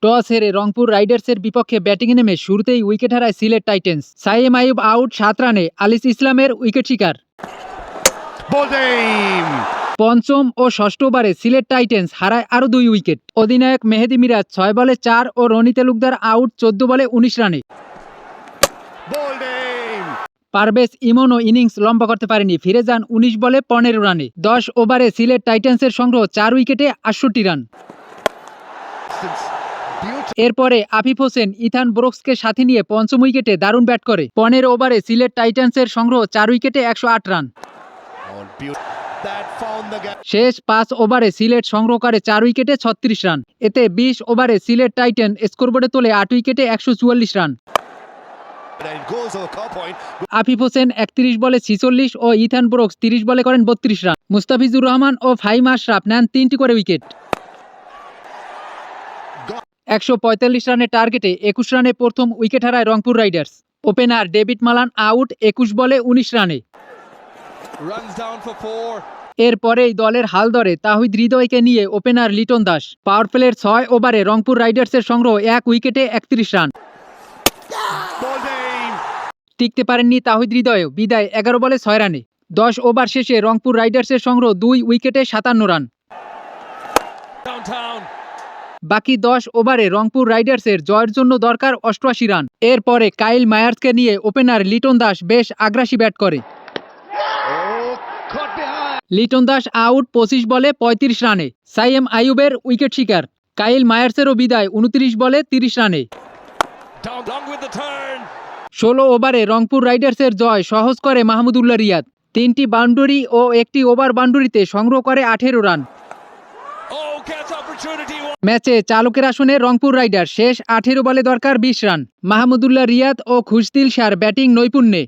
Toss হেরে রংপুর রাইডার্সের বিপক্ষে ব্যাটিংয়ে নেমে শুরুতেই উইকেট হারায় সিলেট টাইটেন্স। সাইম আইয়ুব আউট 7 রানে, আলিস ইসলামের উইকেট শিকার। পঞ্চম ও ষষ্ঠ ওভারে সিলেট টাইটেন্স হারায় আরও 2 উইকেট। অধিনায়ক মেহেদী মিরাজ 6 বলে 4 ও রনি তালুকদার আউট 14 বলে 19 রানে। পারভেজ ইমনও ইনিংস লম্বা করতে পারেনি, ফিরে যান 19 বলে 15 রানে। 10 ওভারে সিলেট টাইটেন্সের সংগ্রহ 4 উইকেটে 68 রান। এরপরে আফিফ হোসেন ইথান ব্রুকসকে সাথে নিয়ে পঞ্চম উইকেটে দারুণ ব্যাট করে। 15 ওভারে সিলেট টাইটেন্সের সংগ্রহ 4 উইকেটে 108 রান। শেষ 5 ওভারে সিলেট সংগ্রহ করে 4 উইকেটে 36 রান। এতে 20 ওভারে সিলেট টাইটেন স্কোরবোর্ডে তোলে 8 উইকেটে 144 রান। আফিফ হোসেন 31 বলে 46 ও ইথান ব্রুকস 30 বলে করেন 32 রান। মুস্তাফিজুর রহমান ও ফাহিম আশরাফ নেন 3টি করে উইকেট। 145 রানের টার্গেটে 21 রানে প্রথম উইকেট হারায় Rangpur Riders. Opener David Malan out 21 বলে 19 রানে। এরপরেই দলের হাল ধরে তাহিদ হৃদয়কে নিয়ে ওপেনার লিটন দাস। পাওয়ার প্লের 6 ওভারে রংপুর রাইডার্সের সংগ্রহ 1 উইকেটে 31 রান। টিকতে পারেননি তাহিদ হৃদয়ও, বিদায় 11 বলে 6 রানে। 10 ওভার শেষে রংপুর রাইডার্সের সংগ্রহ 2 উইকেটে 57 রান। বাকি 10 ওভারে রংপুর রাইডার্সের জয়ের জন্য দরকার 88 রান। এরপরে কাইল মায়ার্সকে নিয়ে ওপেনার লিটন দাস বেশ আগ্রাসী ব্যাট করে। লিটন দাস আউট 25 বলে 35 রানে। সাইম আইয়ুবের উইকেট শিকার। কাইল মায়ার্সেরও বিদায় 29 বলে 30 রানে। 16 ওভারে রংপুর রাইডার্সের জয় সহজ করে মাহমুদুল্লাহ রিয়াদ। 3টি বাউন্ডারি ও 1টি ওভার বাউন্ডারিতে সংগ্রহ করে 18 রান। ম্যাচে চালকের আসনে রংপুর রাইডার, শেষ 18 বলে দরকার 20 রান। মাহমুদুল্লাহ রিয়াদ ও খুশদিল শাহর ব্যাটিং নৈপুণ্যে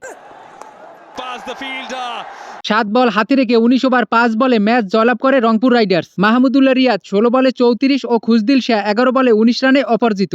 7 বল হাতে রেখে 19 ওভার 5 বলে ম্যাচ জয়লাভ করে রংপুর রাইডার্স। মাহমুদুল্লাহ রিয়াদ 16 বলে 34 ও খুশদিল শাহ 11 বলে 19 রানে অপরাজিত।